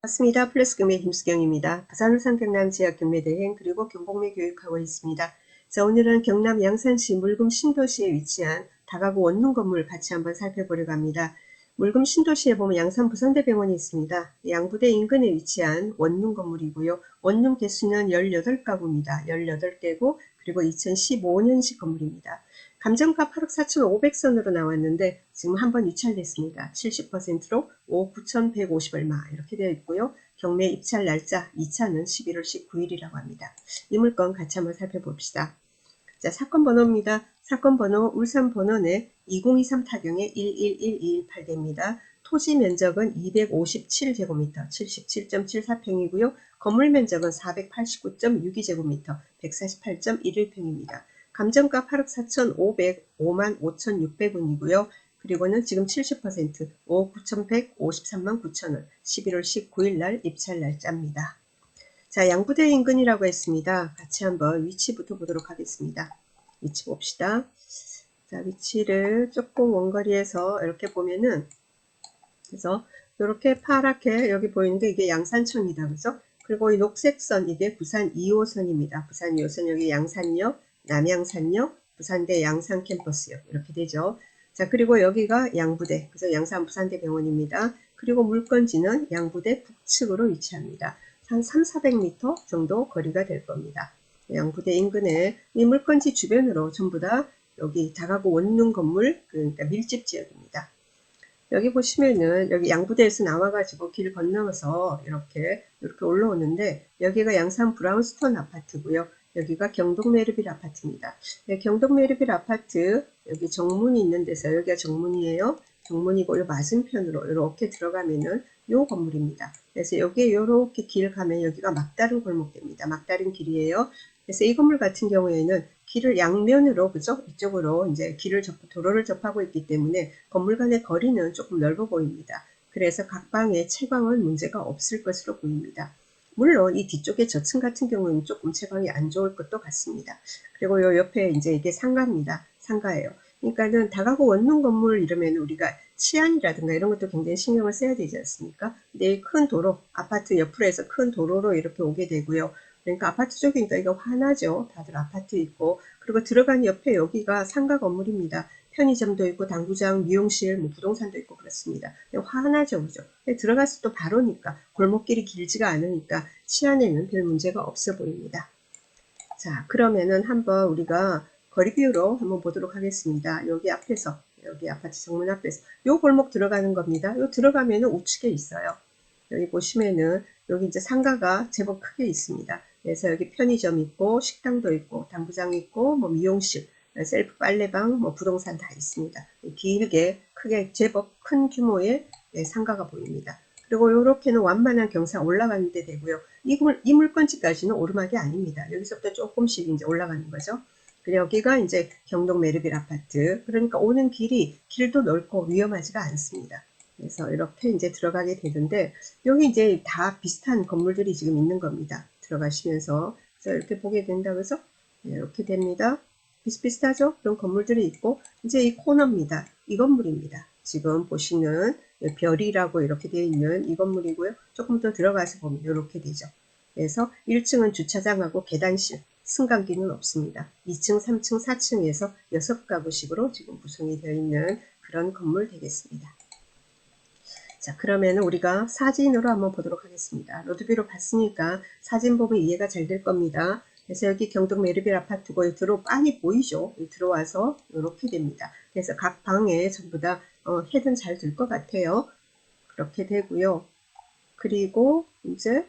반갑습니다. 플러스 경매 김수경입니다. 부산 울산 경남 지역 경매 대행 그리고 경복매 교육하고 있습니다. 자, 오늘은 경남 양산시 물금 신도시에 위치한 다가구 원룸 건물 같이 한번 살펴보려고 합니다. 물금 신도시에 보면 양산 부산대병원이 있습니다. 양부대 인근에 위치한 원룸 건물이고요. 원룸 개수는 18가구입니다. 18개고 그리고 2015년식 건물입니다. 감정가 8억 4,500선으로 나왔는데 지금 한번 유찰됐습니다. 70%로 5억 9,150 얼마 이렇게 되어 있고요. 경매 입찰 날짜 2차는 11월 19일이라고 합니다. 이 물건 같이 한번 살펴봅시다. 자, 사건 번호입니다. 사건 번호 울산 번호내 2023 타경에 111218대입니다. 토지 면적은 257제곱미터 77.74평이고요. 건물 면적은 489.62제곱미터 148.11평입니다. 감정가 8억 4,500, 5만 5,600원이고요. 그리고는 지금 70% 5억 9,153만 9천원 11월 19일 날 입찰 날짜입니다. 자, 양부대 인근이라고 했습니다. 같이 한번 위치부터 보도록 하겠습니다. 위치 봅시다. 자, 위치를 조금 원거리에서 이렇게 보면은, 그래서 이렇게 파랗게 여기 보이는 게 이게 양산천이다. 그죠? 그리고 이 녹색선 이게 부산 2호선입니다. 부산 2호선 여기 양산역, 남양산역, 부산대 양산 캠퍼스역 이렇게 되죠. 자, 그리고 여기가 양부대, 그래서 양산 부산대 병원입니다. 그리고 물건지는 양부대 북측으로 위치합니다. 한 300~400m 정도 거리가 될 겁니다. 양부대 인근에 이 물건지 주변으로 전부 다 여기 다가구 원룸 건물, 그러니까 밀집 지역입니다. 여기 보시면은 여기 양부대에서 나와가지고 길 건너서 이렇게 올라오는데 여기가 양산 브라운스톤 아파트고요. 여기가 경동 메르빌 아파트입니다. 네, 경동 메르빌 아파트 여기 정문이 있는 데서 여기가 정문이에요. 정문이고 요 맞은편으로 이렇게 들어가면은 요 건물입니다. 그래서 여기에 이렇게 길 가면 여기가 막다른 골목입니다. 막다른 길이에요. 그래서 이 건물 같은 경우에는 길을 양면으로, 그죠? 이쪽으로 이제 도로를 접하고 있기 때문에 건물 간의 거리는 조금 넓어 보입니다. 그래서 각 방의 채광은 문제가 없을 것으로 보입니다. 물론 이 뒤쪽에 저층 같은 경우는 조금 채광이 안 좋을 것도 같습니다. 그리고 요 옆에 이제 이게 상가입니다. 상가예요. 그러니까는 다가구 원룸 건물 이러면 우리가 치안이라든가 이런 것도 굉장히 신경을 써야 되지 않습니까? 근데 큰 도로, 아파트 옆으로 해서 큰 도로로 이렇게 오게 되고요. 그러니까 아파트 쪽이니까 이거 화나죠. 다들 아파트 있고. 그리고 들어간 옆에 여기가 상가 건물입니다. 편의점도 있고 당구장, 미용실, 뭐 부동산도 있고 그렇습니다. 화나죠, 그죠? 들어가서 또 바로니까 골목길이 길지가 않으니까 치안에는 별 문제가 없어 보입니다. 자, 그러면은 한번 우리가 거리 비율로 한번 보도록 하겠습니다. 여기 앞에서, 여기 아파트 정문 앞에서 요 골목 들어가는 겁니다. 요 들어가면은 우측에 있어요. 여기 보시면은 여기 이제 상가가 제법 크게 있습니다. 그래서 여기 편의점 있고 식당도 있고 당구장 있고 뭐 미용실, 셀프 빨래방, 뭐 부동산 다 있습니다. 길게 크게 제법 큰 규모의 상가가 보입니다. 그리고 이렇게는 완만한 경사 올라가는 데 되고요. 이 물건지까지는 오르막이 아닙니다. 여기서부터 조금씩 이제 올라가는 거죠. 그리고 여기가 이제 경동 메르빌 아파트. 그러니까 오는 길도 넓고 위험하지가 않습니다. 그래서 이렇게 이제 들어가게 되는데 여기 이제 다 비슷한 건물들이 지금 있는 겁니다. 들어가시면서 그래서 이렇게 보게 된다고 해서 이렇게 됩니다. 비슷비슷하죠? 그런 건물들이 있고 이제 이 코너입니다. 이 건물입니다. 지금 보시는 별이라고 이렇게 되어 있는 이 건물이고요. 조금 더 들어가서 보면 이렇게 되죠. 그래서 1층은 주차장하고 계단실, 승강기는 없습니다. 2층, 3층, 4층에서 6가구씩으로 지금 구성이 되어 있는 그런 건물 되겠습니다. 자, 그러면 우리가 사진으로 한번 보도록 하겠습니다. 로드뷰로 봤으니까 사진 보면 이해가 잘 될 겁니다. 그래서 여기 경동 메르빌 아파트고 빤히 보이죠? 들어와서 이렇게 됩니다. 그래서 각 방에 전부 다 헤드는 잘 될 것 같아요. 그렇게 되고요. 그리고 이제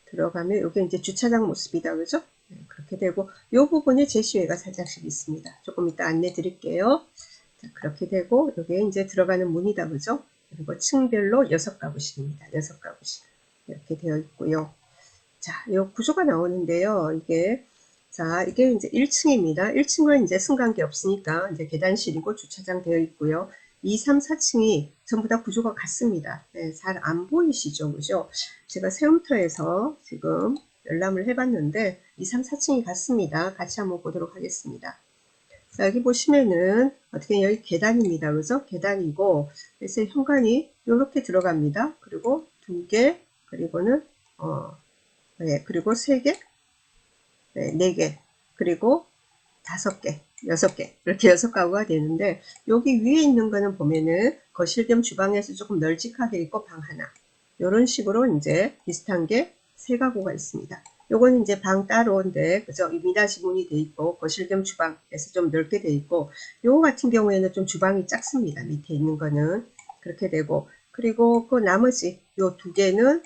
들어가면 이게 이제 주차장 모습이다, 그죠? 네, 그렇게 되고 이 부분에 제시회가 살짝씩 있습니다. 조금 이따 안내 드릴게요. 자, 그렇게 되고 여기에 이제 들어가는 문이다, 그죠? 그리고 층별로 6가구씩입니다. 6가구씩 이렇게 되어 있고요. 자, 이 구조가 나오는데요. 이게 이제 1층입니다. 1층은 이제 승강기 없으니까 이제 계단실이고 주차장 되어 있고요. 2, 3, 4층이 전부 다 구조가 같습니다. 네, 잘 안 보이시죠? 그죠? 제가 세움터에서 지금 열람을 해봤는데 2, 3, 4층이 같습니다. 같이 한번 보도록 하겠습니다. 자, 여기 보시면은 어떻게 여기 계단입니다. 그죠? 계단이고 그래서 현관이 이렇게 들어갑니다. 그리고 2개, 그리고는 네, 그리고 3개, 네, 4개, 그리고 5개, 6개, 이렇게 6가구가 되는데, 여기 위에 있는 거는 보면은 거실 겸 주방에서 조금 널찍하게 있고 방 하나, 이런 식으로 이제 비슷한 게 3가구가 있습니다. 요거는 이제 방 따로인데, 그죠? 미닫이문이 돼 있고, 거실 겸 주방에서 좀 넓게 돼 있고, 요거 같은 경우에는 좀 주방이 작습니다. 밑에 있는 거는. 그렇게 되고, 그리고 그 나머지 요 2개는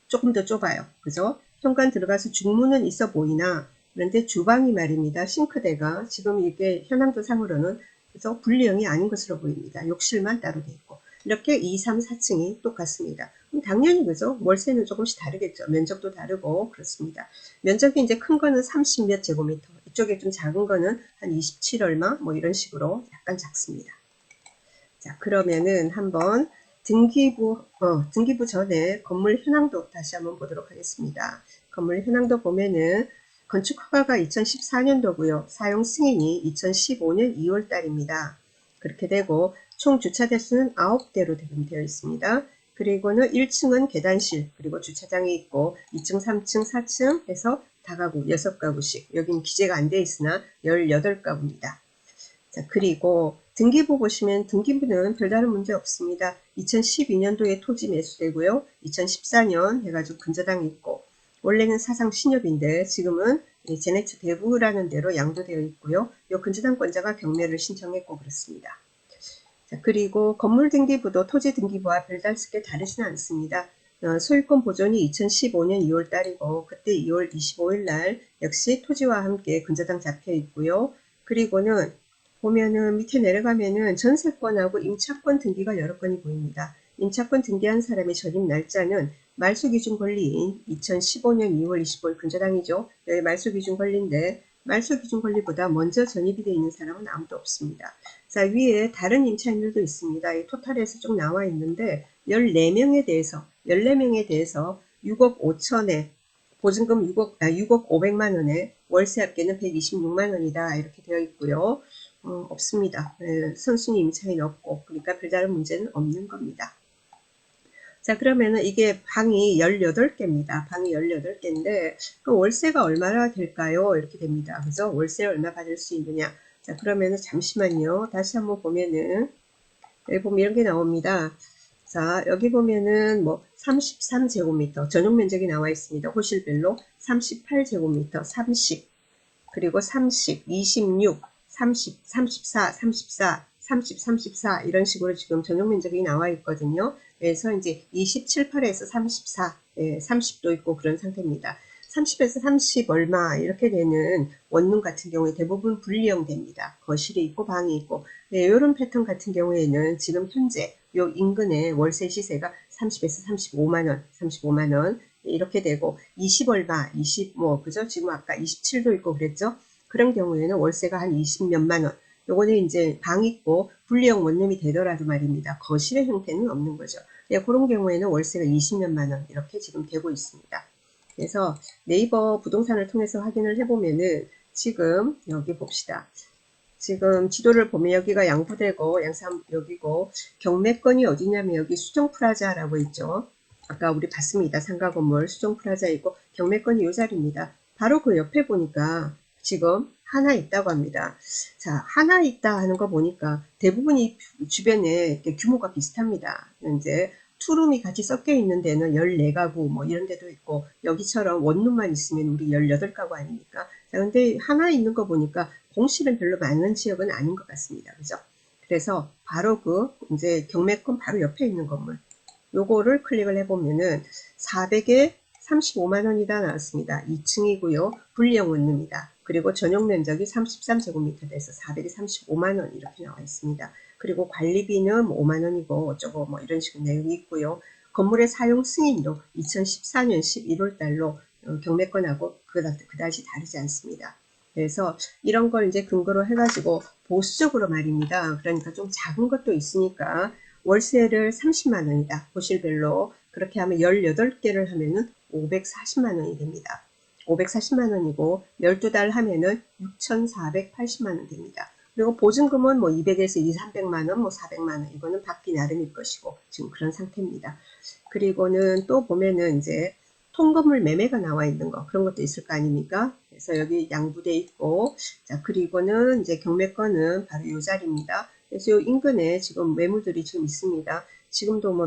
조금 더 좁아요. 그죠? 현관 들어가서 중문은 있어 보이나, 그런데 주방이 말입니다. 싱크대가 지금 이게 현황도 상으로는 그래서 분리형이 아닌 것으로 보입니다. 욕실만 따로 돼 있고. 이렇게 2, 3, 4층이 똑같습니다. 그럼 당연히 그죠? 월세는 조금씩 다르겠죠. 면적도 다르고 그렇습니다. 면적이 이제 큰 거는 30 몇 제곱미터, 이쪽에 좀 작은 거는 한 27 얼마 뭐 이런 식으로 약간 작습니다. 자, 그러면은 한번 등기부 전에 건물 현황도 다시 한번 보도록 하겠습니다. 건물 현황도 보면은 건축 허가가 2014년도고요. 사용 승인이 2015년 2월 달입니다. 그렇게 되고 총 주차 대수는 9대로 되어 있습니다. 그리고는 1층은 계단실, 그리고 주차장이 있고 2층, 3층, 4층 해서 다가구 6가구씩. 여기는 기재가 안 되어 있으나 18가구입니다. 자, 그리고 등기부 보시면 등기부는 별다른 문제 없습니다. 2012년도에 토지 매수되고요. 2014년 해가지고 근저당이 있고, 원래는 사상 신협인데 지금은 제네츠 대부라는 데로 양도되어 있고요. 이 근저당권자가 경매를 신청했고 그렇습니다. 자, 그리고 건물 등기부도 토지 등기부와 별다르게 다르지는 않습니다. 소유권 보존이 2015년 2월 달이고 그때 2월 25일 날 역시 토지와 함께 근저당 잡혀 있고요. 그리고는 보면은 밑에 내려가면은 전세권하고 임차권 등기가 여러 건이 보입니다. 임차권 등기한 사람의 전입 날짜는 말소기준 권리인 2015년 2월 25일 근저당이죠. 여기 말소기준 권리인데 말소기준 권리보다 먼저 전입이 되어 있는 사람은 아무도 없습니다. 자, 위에 다른 임차인들도 있습니다. 이 토탈에서 좀 나와 있는데 14명에 대해서 6억 5천에 보증금 6억 500만 원에 월세 합계는 126만 원이다. 이렇게 되어 있고요. 없습니다. 선순위 임차인 없고, 그러니까 별다른 문제는 없는 겁니다. 자, 그러면은 이게 방이 18개입니다. 방이 18개인데, 그 월세가 얼마나 될까요? 이렇게 됩니다. 그죠? 월세 얼마 받을 수 있느냐? 자, 그러면은 잠시만요. 다시 한번 보면은, 여기 보면 이런 게 나옵니다. 자, 여기 보면은 뭐 33제곱미터 전용 면적이 나와 있습니다. 호실별로 38제곱미터 30, 그리고 30, 26, 30, 34, 34, 30, 34 이런 식으로 지금 전용 면적이 나와 있거든요. 그래서 이제 27, 8에서 34, 30도 있고 그런 상태입니다. 30에서 30 얼마 이렇게 되는 원룸 같은 경우에 대부분 분리형 됩니다. 거실이 있고 방이 있고 이런 패턴 같은 경우에는 지금 현재 요 인근의 월세 시세가 30에서 35만원, 35만원 이렇게 되고 20 얼마, 20 뭐 그죠? 지금 아까 27도 있고 그랬죠? 그런 경우에는 월세가 한 20 몇만 원. 요거는 이제 방 있고 분리형 원룸이 되더라도 말입니다. 거실의 형태는 없는 거죠. 그런 경우에는 월세가 20 몇만 원 이렇게 지금 되고 있습니다. 그래서 네이버 부동산을 통해서 확인을 해보면은 지금 여기 봅시다. 지금 지도를 보면 여기가 양부대고 양산 여기고 경매권이 어디냐면 여기 수정프라자라고 있죠. 아까 우리 봤습니다. 상가 건물 수정프라자 있고 경매권이 이 자리입니다. 바로 그 옆에 보니까 지금 하나 있다고 합니다. 자, 하나 있다 하는 거 보니까 대부분이 주변에 규모가 비슷합니다. 이제 투룸이 같이 섞여 있는 데는 14가구 뭐 이런 데도 있고 여기처럼 원룸만 있으면 우리 18가구 아닙니까? 자, 근데 하나 있는 거 보니까 공실은 별로 많은 지역은 아닌 것 같습니다. 그죠? 그래서 바로 그 이제 경매권 바로 옆에 있는 건물 요거를 클릭을 해보면은 400에 35만 원이다 나왔습니다. 2층이고요. 분리형 원룸입니다. 그리고 전용 면적이 33제곱미터 돼서 400에 35만 원 이렇게 나와 있습니다. 그리고 관리비는 5만 원이고 어쩌고 뭐 이런 식으로 내용이 있고요. 건물의 사용 승인도 2014년 11월 달로 경매권하고 그다지 다르지 않습니다. 그래서 이런 걸 이제 근거로 해가지고 보수적으로 말입니다. 그러니까 좀 작은 것도 있으니까 월세를 30만 원이다. 호실별로 그렇게 하면 18개를 하면은 540만 원이 됩니다. 540만 원이고 12달 하면은 6,480만 원 됩니다. 그리고 보증금은 뭐 200에서 2, 300만 원, 뭐 400만 원, 이거는 받기 나름일 것이고 지금 그런 상태입니다. 그리고는 또 보면은 이제 통건물 매매가 나와 있는 거, 그런 것도 있을 거 아닙니까? 그래서 여기 양부돼 있고, 자, 그리고는 이제 경매권은 바로 이 자리입니다. 그래서 이 인근에 지금 매물들이 지금 있습니다. 지금도 뭐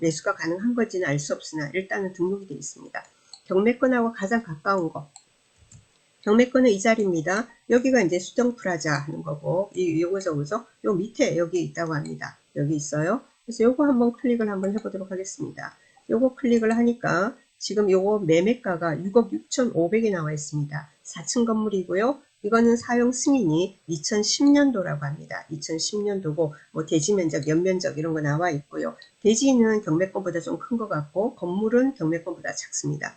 매수가 가능한 건지는 알 수 없으나 일단은 등록이 되어 있습니다. 경매권하고 가장 가까운 거, 경매권은 이 자리입니다. 여기가 이제 수정 프라자 하는 거고, 요거죠, 그죠? 요 밑에 여기 있다고 합니다. 여기 있어요. 그래서 요거 한번 클릭을 한번 해보도록 하겠습니다. 요거 클릭을 하니까 지금 요거 매매가가 6억 6,500에 나와 있습니다. 4층 건물이고요. 이거는 사용 승인이 2010년도라고 합니다. 2010년도고 뭐 대지 면적, 연면적 이런 거 나와 있고요. 대지는 경매권보다 좀 큰 것 같고 건물은 경매권보다 작습니다.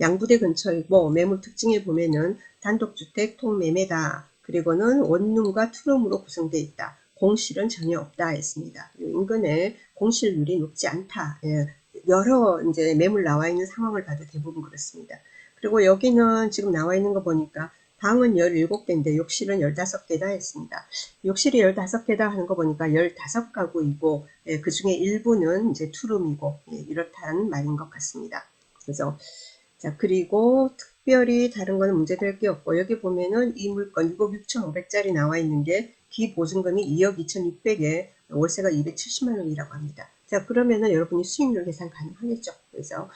양부대 근처이고 매물 특징에 보면은 단독주택 통매매다. 그리고는 원룸과 투룸으로 구성되어 있다. 공실은 전혀 없다 했습니다. 인근에 공실률이 높지 않다. 예, 여러 이제 매물 나와 있는 상황을 봐도 대부분 그렇습니다. 그리고 여기는 지금 나와 있는 거 보니까 방은 17개인데 욕실은 15개다 했습니다. 욕실이 15개다 하는 거 보니까 15가구이고 예, 그 중에 일부는 이제 투룸이고 예, 이렇다는 말인 것 같습니다. 그래서 자, 그리고 특별히 다른 거는 문제될 게 없고, 여기 보면은 이 물건 6억 6,500짜리 나와 있는 게 기보증금이 2억 2,600에 월세가 270만 원이라고 합니다. 자, 그러면은 여러분이 수익률 계산 가능하겠죠. 그래서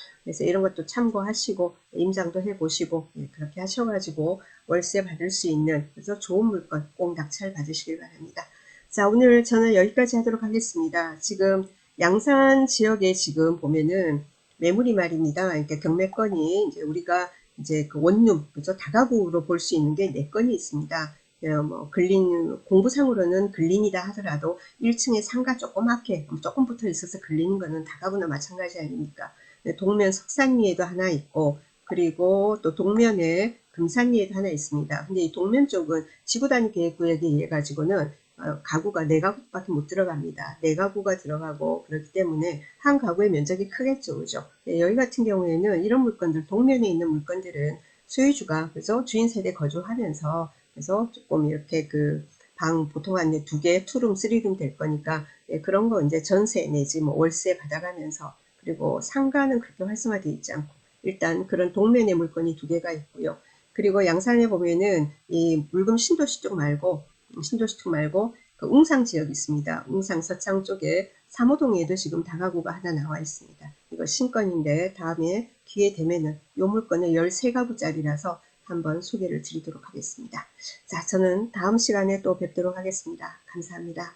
이런 것도 참고하시고, 임장도 해보시고, 예, 그렇게 하셔가지고 월세 받을 수 있는, 그래서 좋은 물건 꼭 낙찰 받으시길 바랍니다. 자, 오늘 저는 여기까지 하도록 하겠습니다. 지금 양산 지역에 지금 보면은 매물이 말입니다. 그러니까 경매권이 이제 우리가 이제 그 원룸, 그죠? 다가구로 볼 수 있는 게 4건이 있습니다. 뭐 공부상으로는 근린이다 하더라도 1층에 상가 조그맣게 조금 붙어 있어서 근린인 거는 다가구나 마찬가지 아닙니까? 동면 석산리에도 하나 있고, 그리고 또 동면에 금산리에도 하나 있습니다. 근데 이 동면 쪽은 지구단위 계획구역에 의해 가지고는 가구가 4가구밖에 못 들어갑니다. 4가구가 들어가고 그렇기 때문에 한 가구의 면적이 크겠죠. 그죠? 여기 같은 경우에는 이런 물건들, 동면에 있는 물건들은 소유주가, 그래서 주인 세대 거주하면서, 그래서 조금 이렇게 그 방 보통 한 2개, 투룸, 쓰리룸 될 거니까, 예, 그런 거 이제 전세 내지 뭐 월세 받아가면서, 그리고 상가는 그렇게 활성화되어 있지 않고, 일단 그런 동면의 물건이 2개가 있고요. 그리고 양산에 보면은 이 물금 신도시 쪽 말고, 신도시 쪽 말고 그 웅상 지역이 있습니다. 웅상 서창 쪽에 삼호동에도 지금 다가구가 하나 나와 있습니다. 이거 신건인데 다음에 기회 되면은 요 물건은 13가구짜리라서 한번 소개를 드리도록 하겠습니다. 자, 저는 다음 시간에 또 뵙도록 하겠습니다. 감사합니다.